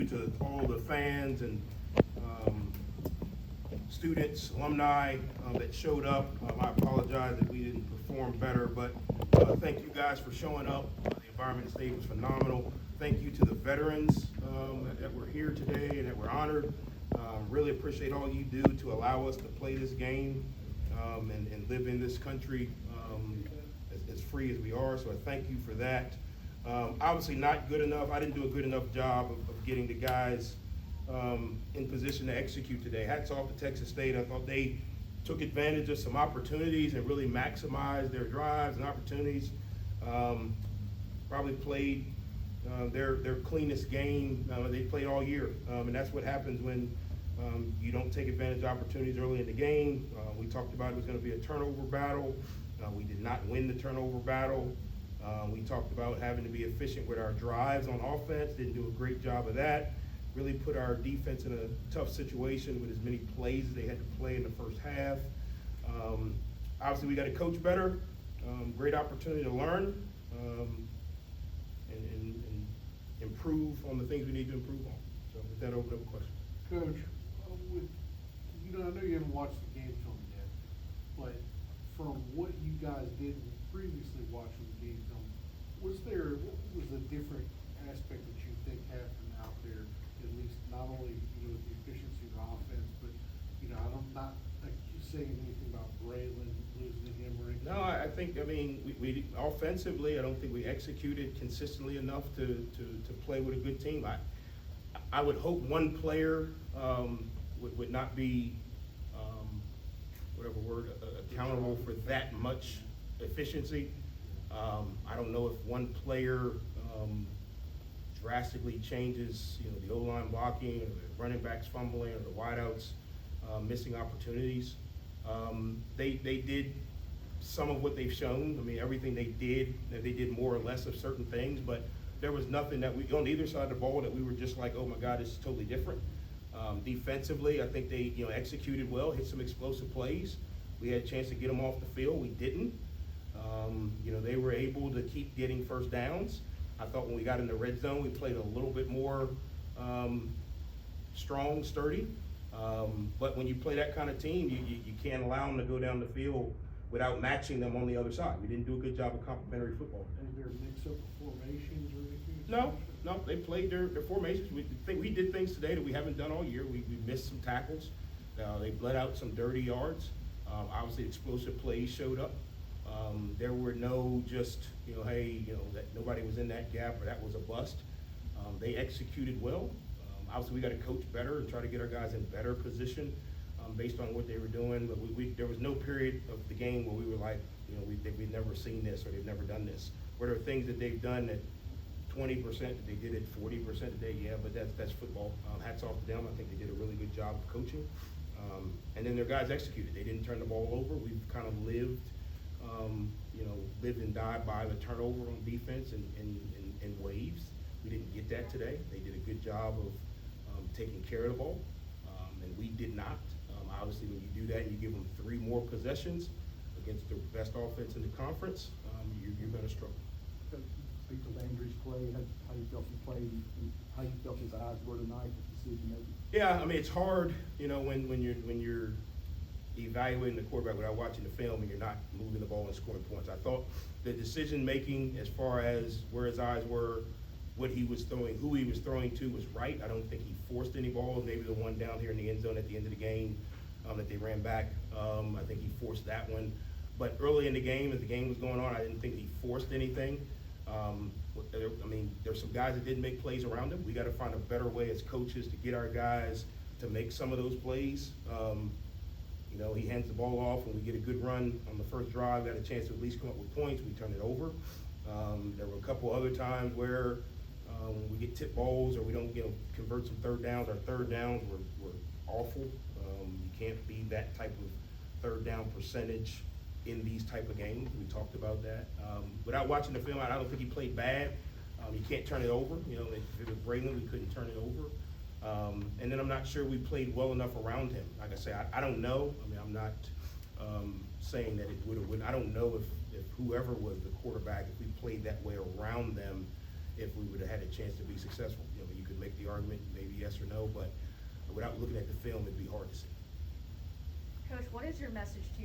To all the fans and students, alumni that showed up. I apologize that we didn't perform better, but thank you guys for showing up. The environment state was phenomenal. Thank you to the veterans that were here today and that were honored. Really appreciate all you do to allow us to play this game and live in this country as free as we are, so I thank you for that. Obviously not good enough. I didn't do a good enough job of getting the guys in position to execute today. Hats off to Texas State. I thought they took advantage of some opportunities and really maximized their drives and opportunities. Probably played their cleanest game they played all year. And that's what happens when you don't take advantage of opportunities early in the game. We talked about it was going to be a turnover battle. We did not win the turnover battle. We talked about having to be efficient with our drives on offense, didn't do a great job of that. Really put our defense in a tough situation with as many plays as they had to play in the first half. Obviously, we got to coach better. Great opportunity to learn and improve on the things we need to improve on. So with that, open up a question. Coach, I know you haven't watched the game film yet, but from what you guys did previously watching the game film, what was a different aspect that you think happened out there, at least not only, with the efficiency of the offense, but, I'm not like you saying anything about Braylon losing him or anything. No, I think, we offensively, I don't think we executed consistently enough to play with a good team. I would hope one player would not be, accountable for that much efficiency. I don't know if one player drastically changes, the O-line blocking, or the running backs fumbling, or the wideouts missing opportunities. They did some of what they've shown. Everything they did more or less of certain things, but there was nothing that we, on either side of the ball, that we were just like, oh my God, this is totally different. Defensively, I think they executed well, hit some explosive plays. We had a chance to get them off the field. We didn't. They were able to keep getting first downs. I thought when we got in the red zone, we played a little bit more strong, sturdy. But when you play that kind of team, you can't allow them to go down the field without matching them on the other side. We didn't do a good job of complementary football. Is there a mix-up of formations or anything? No, they played their formations. We did things today that we haven't done all year. We missed some tackles. They bled out some dirty yards. Obviously, explosive plays showed up. There were no just, that nobody was in that gap or that was a bust. They executed well. Obviously, we got to coach better and try to get our guys in better position based on what they were doing. But there was no period of the game where we were like, we've never seen this or they've never done this. Where there are things that they've done that 20% that they did it 40% today, yeah, but that's football. Hats off to them. I think they did a really good job of coaching. And then their guys executed. They didn't turn the ball over. We've kind of lived and died by the turnover on defense in waves. We didn't get that today. They did a good job of taking care of the ball, and we did not. Obviously, when you do that and you give them 3 more possessions against the best offense in the conference, you're going to struggle. Speak to Landry's play, how you felt he played, and how you felt his eyes were tonight, the decision making. Yeah, it's hard, when you're evaluating the quarterback without watching the film and you're not moving the ball and scoring points. I thought the decision making as far as where his eyes were, what he was throwing, who he was throwing to was right. I don't think he forced any balls. Maybe the one down here in the end zone at the end of the game that they ran back. I think he forced that one. But early in the game, as the game was going on, I didn't think he forced anything. There's some guys that didn't make plays around him. We got to find a better way as coaches to get our guys to make some of those plays. He hands the ball off and we get a good run on the first drive, got a chance to at least come up with points, we turn it over. There were a couple other times where we get tip balls or we don't convert some third downs. Our third downs were awful. You can't be that type of third down percentage in these type of games. We talked about that. Without watching the film, I don't think he played bad. You can't turn it over. If it was Braylon, we couldn't turn it over. And then I'm not sure we played well enough around him. Like I say, I don't know. I'm not saying that it would have. I don't know if whoever was the quarterback, if we played that way around them, if we would have had a chance to be successful. You know, you could make the argument, maybe yes or no, but without looking at the film, it'd be hard to see. Coach, what is your message to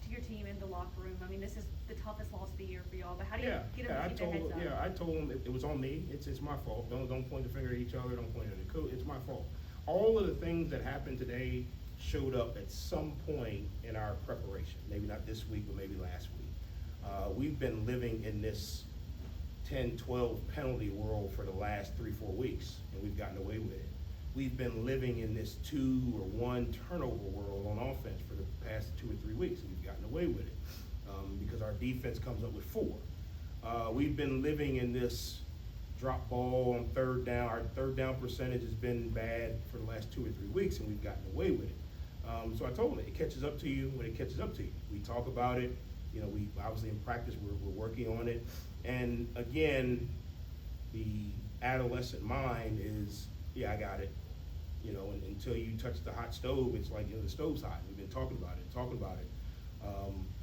your team in the locker room? I mean, this is the toughest loss of the year for y'all, but how do you get them to keep their heads up? I told them it was on me. It's my fault. Don't point the finger at each other. Don't point at the coach. It's my fault. All of the things that happened today showed up at some point in our preparation. Maybe not this week, but maybe last week. We've been living in this 10, 12 penalty world for the last 3-4 weeks, and we've gotten away with it. We've been living in this 2 or 1 turnover world on offense for the past 2 or 3 weeks, and we've gotten away with it because our defense comes up with 4. We've been living in this drop ball on third down. Our third down percentage has been bad for the last 2 or 3 weeks, and we've gotten away with it. So I told them, it catches up to you when it catches up to you. We talk about it. You know, we obviously in practice, we're working on it. And again, the adolescent mind is, yeah, I got it. You know, and until you touch the hot stove, it's like, you know, the stove's hot. We've been talking about it.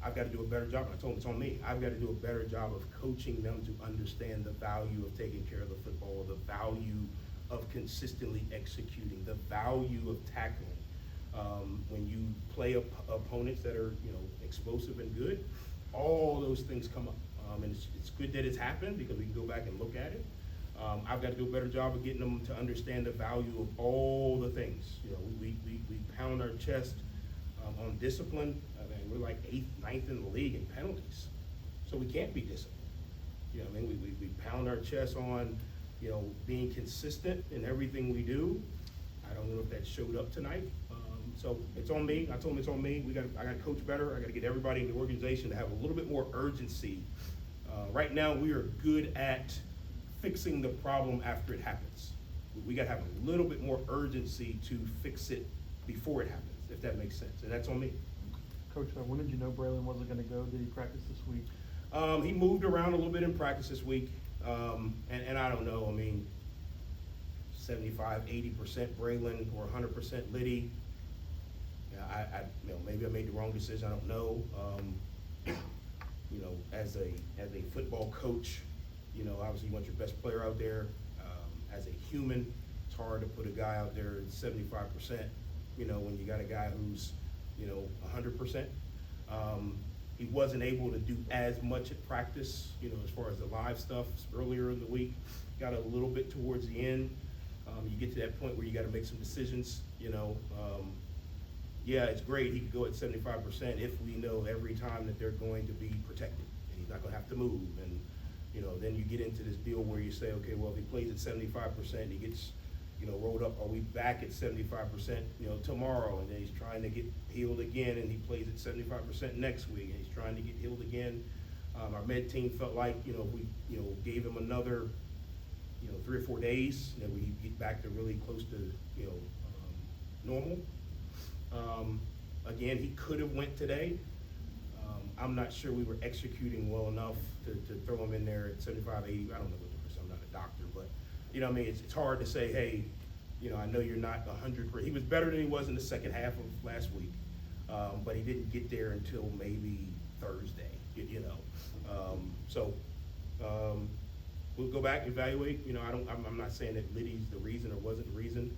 I've got to do a better job. I told them it's on me. I've got to do a better job of coaching them to understand the value of taking care of the football, the value of consistently executing, the value of tackling. When you play opponents that are, you know, explosive and good, all those things come up. And it's good that it's happened because we can go back and look at it. I've got to do a better job of getting them to understand the value of all the things. You know, we pound our chest on discipline. I mean, we're like 8th, 9th in the league in penalties, so we can't be disciplined. You know, I mean, we pound our chest on, you know, being consistent in everything we do. I don't know if that showed up tonight. So it's on me. I told them it's on me. I got to coach better. I got to get everybody in the organization to have a little bit more urgency. Right now, we are good at fixing the problem after it happens. We got to have a little bit more urgency to fix it before it happens, if that makes sense. And that's on me. Coach, when did you know Braylon wasn't going to go? Did he practice this week? He moved around a little bit in practice this week. And I don't know. I mean, 75, 80% Braylon or 100% Lyddy. Yeah, you know, maybe I made the wrong decision. I don't know. You know, as a football coach, you know, obviously you want your best player out there. As a human, it's hard to put a guy out there at 75%, you know, when you got a guy who's, you know, 100%. He wasn't able to do as much at practice, you know, as far as the live stuff earlier in the week. Got a little bit towards the end. You get to that point where you got to make some decisions, you know. Yeah, it's great. He could go at 75% if we know every time that they're going to be protected and he's not going to have to move. And, you know, then you get into this deal where you say, okay, well, if he plays at 75%, he gets, you know, rolled up. Are we back at 75%, you know, tomorrow? And then he's trying to get healed again, and he plays at 75% next week, and he's trying to get healed again. Our med team felt like, you know, if we, you know, gave him another, you know, 3 or 4 days, that we get back to really close to, you know, normal. Again, he could have went today. I'm not sure we were executing well enough to throw him in there at 75, 80. I don't know what the percent. I'm not a doctor, but you know what I mean? It's hard to say, hey, you know, I know you're not 100%. He was better than he was in the second half of last week, but he didn't get there until maybe Thursday, you know. So we'll go back and evaluate. You know, I'm not saying that Liddy's the reason or wasn't the reason.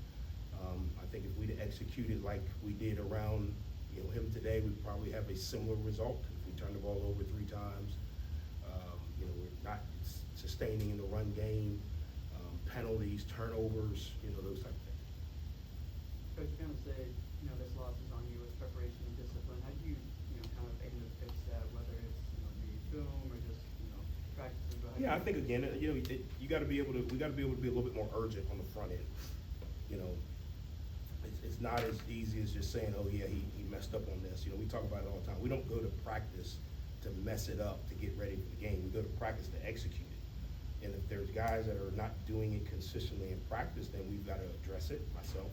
I think if we'd executed like we did around, you know, him today, we'd probably have a similar result. If we turn the ball over 3 times, you know, we're not sustaining in the run game, penalties, turnovers, you know, those type of things. Coach, you kind of say, you know, this loss is on you with preparation and discipline. How do you, you know, kind of aim to fix that, whether it's, you know, the film or just, you know, practicing? Yeah, I think again, you know, we got to be able to be a little bit more urgent on the front end. You know, it's not as easy as just saying, oh yeah, he messed up on this. You know, we talk about it all the time. We don't go to practice to mess it up to get ready for the game. We go to practice to execute it. And if there's guys that are not doing it consistently in practice, then we've got to address it, myself,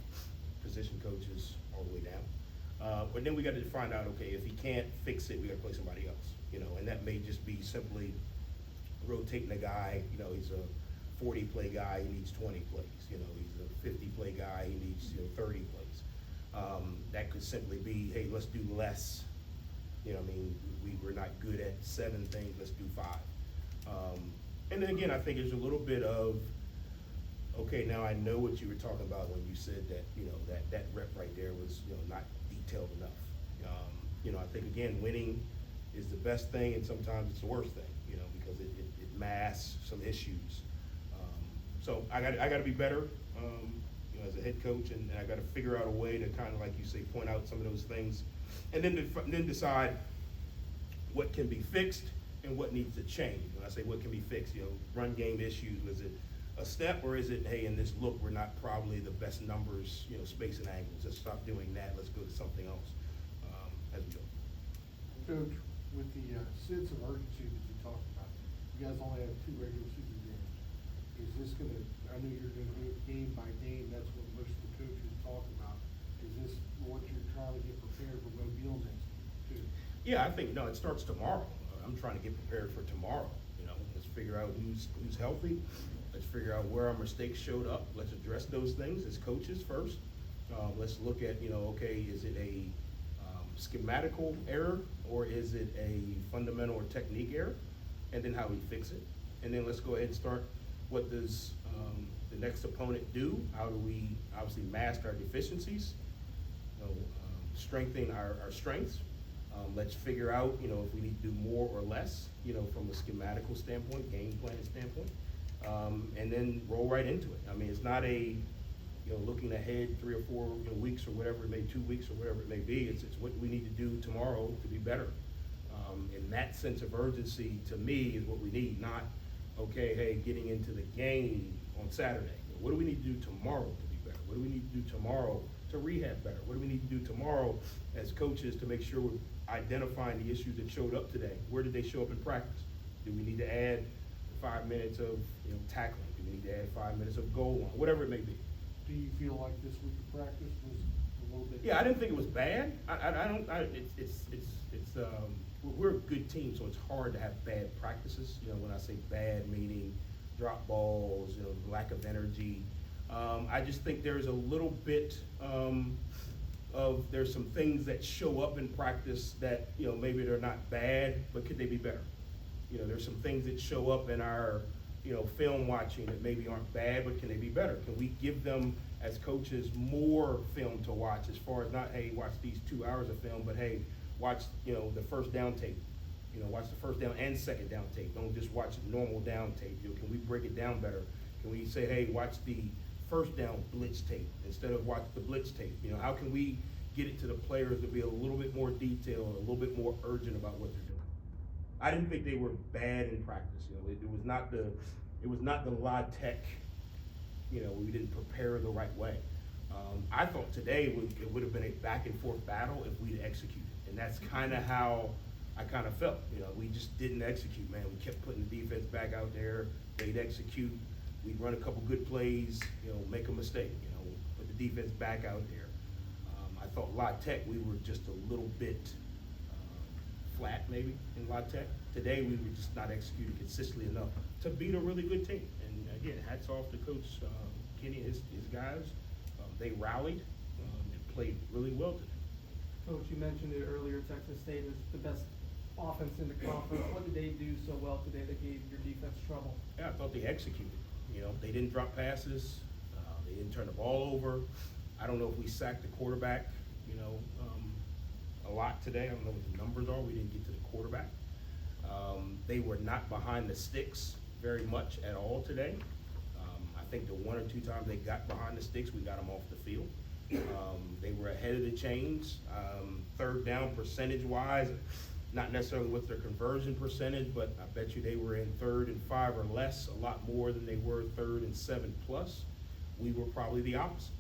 position coaches, all the way down. But then we got to find out, okay, if he can't fix it, we got to play somebody else, you know, and that may just be simply rotating a guy. You know, he's a 40-play guy, he needs 20 plays. You know, he's a 50-play guy, he needs, you know, 30 plays. That could simply be, hey, let's do less. You know, I mean, we're not good at 7 things, let's do 5. And then again, I think there's a little bit of, okay, now I know what you were talking about when you said that, that rep right there was, not detailed enough. I think again, winning is the best thing and sometimes it's the worst thing, because it masks some issues. So I gotta be better, as a head coach, and I gotta figure out a way to kind of, like you say, point out some of those things, and then decide what can be fixed and what needs to change. When I say what can be fixed, run game issues, was it a step, or is it, hey, in this look, we're not probably the best numbers, space and angles, let's stop doing that, let's go to something else, as we go. Coach, with the sense of urgency that you talked about, you guys only have 2 regular season games. Is this gonna, I know you're gonna do it game by game, that's what most of the coaches talk about. Is this what you're trying to get prepared for Mobile next week too? Yeah, I think, no, it starts tomorrow. I'm trying to get prepared for tomorrow, let's figure out who's healthy. Let's figure out where our mistakes showed up. Let's address those things as coaches first. Let's look at, okay, is it a schematical error, or is it a fundamental or technique error? And then how we fix it. And then let's go ahead and start, what does the next opponent do? How do we obviously mask our deficiencies? Strengthen our strengths. Let's figure out, if we need to do more or less, from a schematical standpoint, game plan standpoint. And then roll right into it. I mean, it's not a, looking ahead 3 or 4 weeks or whatever it may, 2 weeks or whatever it may be. It's what we need to do tomorrow to be better. And that sense of urgency, to me, is what we need. Not, okay, hey, getting into the game on Saturday. What do we need to do tomorrow to be better? What do we need to do tomorrow to rehab better? What do we need to do tomorrow as coaches to make sure we're identifying the issues that showed up today? Where did they show up in practice? Do we need to add 5 minutes of tackling? Do we need to add 5 minutes of goal line? Whatever it may be. Do you feel like this week of practice was a little bit? Yeah, I didn't think it was bad. We're a good team, so it's hard to have bad practices. When I say bad, meaning drop balls, lack of energy. I just think there's a little bit there's some things that show up in practice that, maybe they're not bad, but could they be better? There's some things that show up in our, film watching that maybe aren't bad, but can they be better? Can we give them, as coaches, more film to watch, as far as not, hey, watch these 2 hours of film, but hey, watch, the first down tape. Watch the first down and second down tape. Don't just watch normal down tape. Can we break it down better? Can we say, hey, watch the first down blitz tape instead of watch the blitz tape? How can we get it to the players to be a little bit more detailed, a little bit more urgent about what they're doing? I didn't think they were bad in practice. It was not the La Tech, we didn't prepare the right way. I thought today it would have been a back and forth battle if we'd executed. And that's kind of how I kind of felt. We just didn't execute, man. We kept putting the defense back out there. They'd execute. We'd run a couple good plays, make a mistake, put the defense back out there. I thought La Tech, we were just a little bit flat maybe in La Tech. Today we were just not executing consistently enough to beat a really good team. And again, hats off to Coach Kenny and his guys. They rallied and played really well today. Coach, you mentioned it earlier, Texas State is the best offense in the conference. What did they do so well today that gave your defense trouble? Yeah, I thought they executed. They didn't drop passes. They didn't turn the ball over. I don't know if we sacked the quarterback, a lot today. I don't know what the numbers are. We didn't get to the quarterback. They were not behind the sticks very much at all today. I think the 1 or 2 times they got behind the sticks, we got them off the field. They were ahead of the chains. Third down percentage-wise, not necessarily with their conversion percentage, but I bet you they were in 3rd and 5 or less, a lot more than they were 3rd and 7 plus. We were probably the opposite.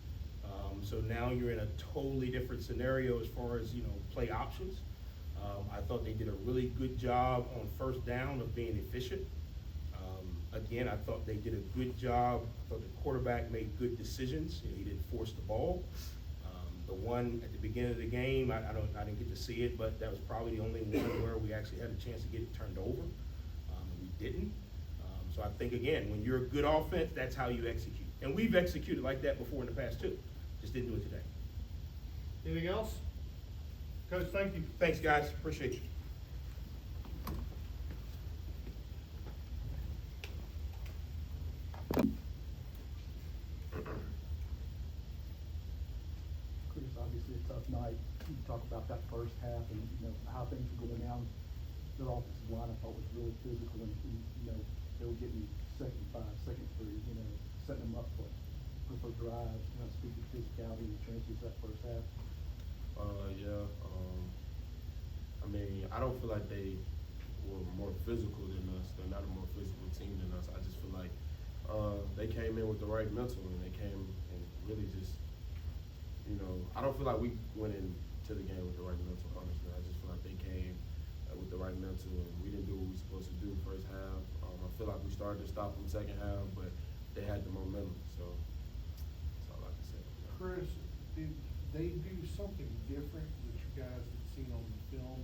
So now you're in a totally different scenario as far as, play options. I thought they did a really good job on first down of being efficient. Again, I thought they did a good job. I thought the quarterback made good decisions. He didn't force the ball. The one at the beginning of the game, I didn't get to see it, but that was probably the only one where we actually had a chance to get it turned over. We didn't. So I think, again, when you're a good offense, that's how you execute. And we've executed like that before in the past too. Just didn't do it today. Anything else? Coach, thank you. Thanks, guys. Appreciate you. obviously a tough night. You talk about that first half and, how things were going down. Their offensive line, I thought, was really physical and, they were getting second five, second three, setting them up for drives, speaking of physicality and trenches that first half. Yeah. I mean, I don't feel like they were more physical than us. They're not a more physical team than us. I just feel like they came in with the right mental, and they came and really just, I don't feel like we went into the game with the right mental, honestly. I just feel like they came with the right mental, and we didn't do what we were supposed to do first half. I feel like we started to stop them second half, but they had the momentum, so that's all I can say. Chris, did they do something different that you guys had seen on the film?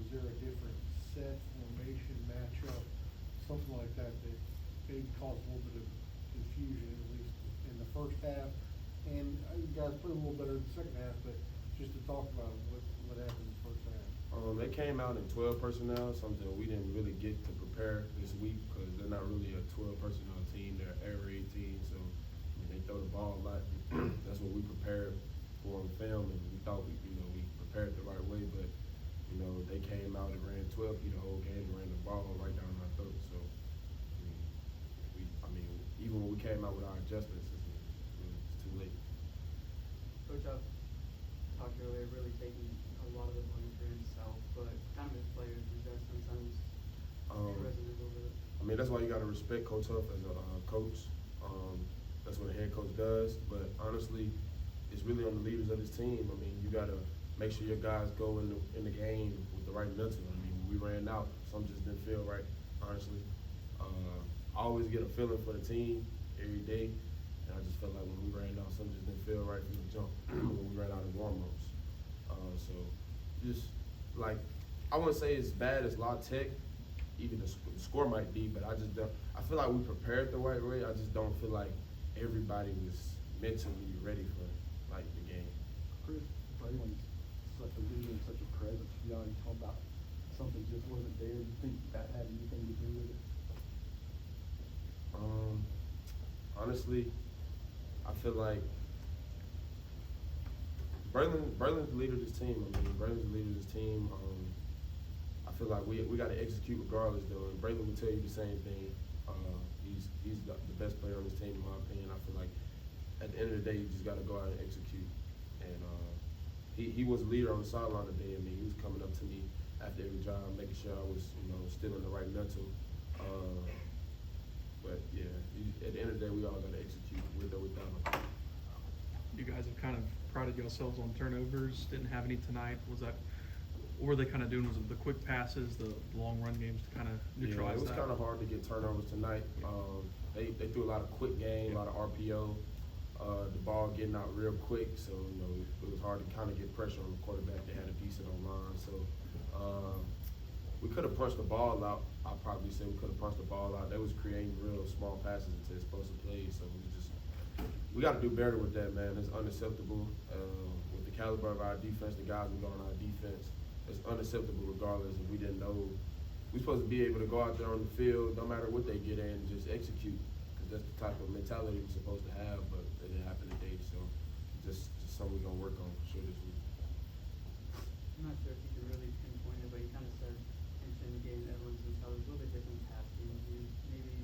Was there a different set, formation, matchup, something like that that maybe caused a little bit of confusion, at least in the first half? And you guys played a little better in the second half, but just to talk about what happened in the first half. They came out in 12 personnel, something we didn't really get to prepare this week because they're not really a 12 personnel team. They're an air raid team, so they throw the ball a lot. That's what we prepared for on film, and we thought we prepared the right way, but they came out and ran 12 feet the whole game and ran the ball right down our throat. So even when we came out with our adjustments, it's too late. Coach Huff talked earlier, really taking a lot of the blame for himself, but kind of as players, is that sometimes present a little bit? That's why you got to respect Coach Huff as a coach. That's what a head coach does. But honestly, it's really on the leaders of this team. You got to make sure your guys go in the game with the right mental. When we ran out, some just didn't feel right, honestly. I always get a feeling for the team every day, and I just felt like when we ran out, something just didn't feel right from the jump when we ran out in warm-ups. So just like, I wouldn't say it's bad as La Tech, even the score might be, but I just don't. I feel like we prepared the right way. I just don't feel like everybody was mentally ready for the game. Chris, Braylon's such a leader and such a presence. You talk about something just wasn't there. You think that had anything to do with it? Honestly, I feel like Braylon's the leader of this team. Braylon's the leader of this team. I feel like we got to execute regardless, though. And Braylon will tell you the same thing. He's the best player on this team, in my opinion. I feel like at the end of the day, you just got to go out and execute. And he was a leader on the sideline today. He was coming up to me after every job, making sure I was, still in the right mental. But yeah, at the end of the day, we all got to execute with or without him. You guys have kind of prided yourselves on turnovers, didn't have any tonight. What were they kind of doing? Was it the quick passes, the long run games to kind of neutralize that? Yeah, it was kind of hard to get turnovers tonight. They threw a lot of quick game, a lot of RPO, the ball getting out real quick, so it was hard to kind of get pressure on the quarterback. They had a decent line, so we could have punched the ball out. I'll probably say we could have punched the ball out. They was creating real small passes into explosive plays, so we got to do better with that, man. It's unacceptable with the caliber of our defense, the guys we got on our defense. It's unacceptable regardless if we didn't know. We're supposed to be able to go out there on the field, no matter what they get in, and just execute, because that's the type of mentality we're supposed to have, but it didn't happen today, so just something we're going to work on for sure this week. I'm not sure if you could really pinpoint it, but you kind of said mentioned getting everyone's mentality a little bit different pass games. Maybe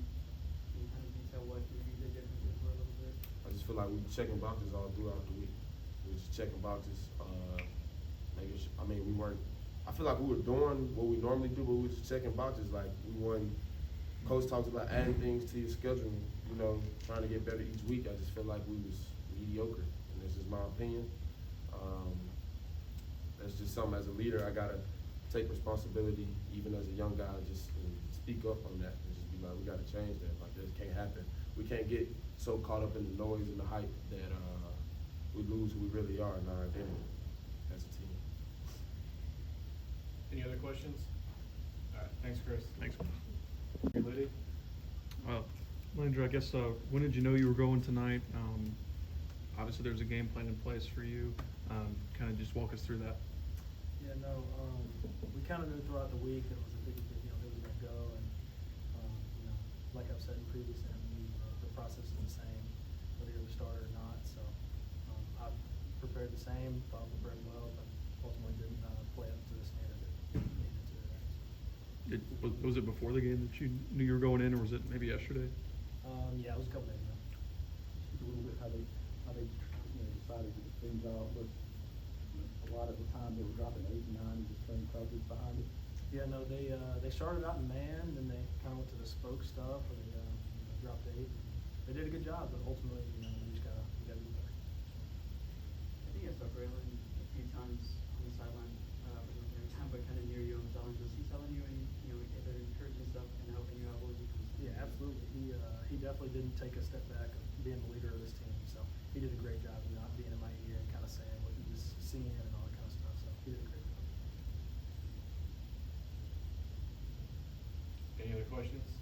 can you kind of detail what maybe the differences were a little bit? I just feel like we were checking boxes all throughout the week. We were just checking boxes, making sure, we weren't. I feel like we were doing what we normally do, but we were just checking boxes. Like Coach talks about adding things to your schedule, trying to get better each week. I just feel like we was mediocre, and this is my opinion. That's just something as a leader I gotta take responsibility, even as a young guy, just speak up on that and just be like, we gotta change that. Like, this can't happen. We can't get so caught up in the noise and the hype that we lose who we really are in our identity as a team. Any other questions? All right, thanks, Chris. Thanks. Lyddy? Landry, I guess, when did you know you were going tonight? Obviously, there's a game plan in place for you. Kind of just walk us through that. Yeah, no, we kind of knew throughout the week that it was a big deal that we were going to go, and like I've said in previous interviews, the process is the same whether you're the starter or not. So I prepared the same, thought we played well, but ultimately didn't, play up to the standard that we needed to. Was it before the game that you knew you were going in, or was it maybe yesterday? Yeah, it was a couple days ago. Speak a little bit how they, decided to get things out, but a lot of the time they were dropping 8 and 9 and just playing coverage behind it. Yeah, no, they started out in man, then they kind of went to the spoke stuff, where they, dropped 8. They did a good job, but ultimately, we just gotta do better. I think I saw Braylon a few times on the sideline, wasn't every time, but kind of near you on the sideline. Was he telling you any, either encouraging stuff and helping you out? What was he kind of saying? Yeah, absolutely. He definitely didn't take a step back of being the leader of this team, so he did a great job of not being in my ear and kind of saying what he was seeing and all that kind of stuff, so he did a great job. Any other questions?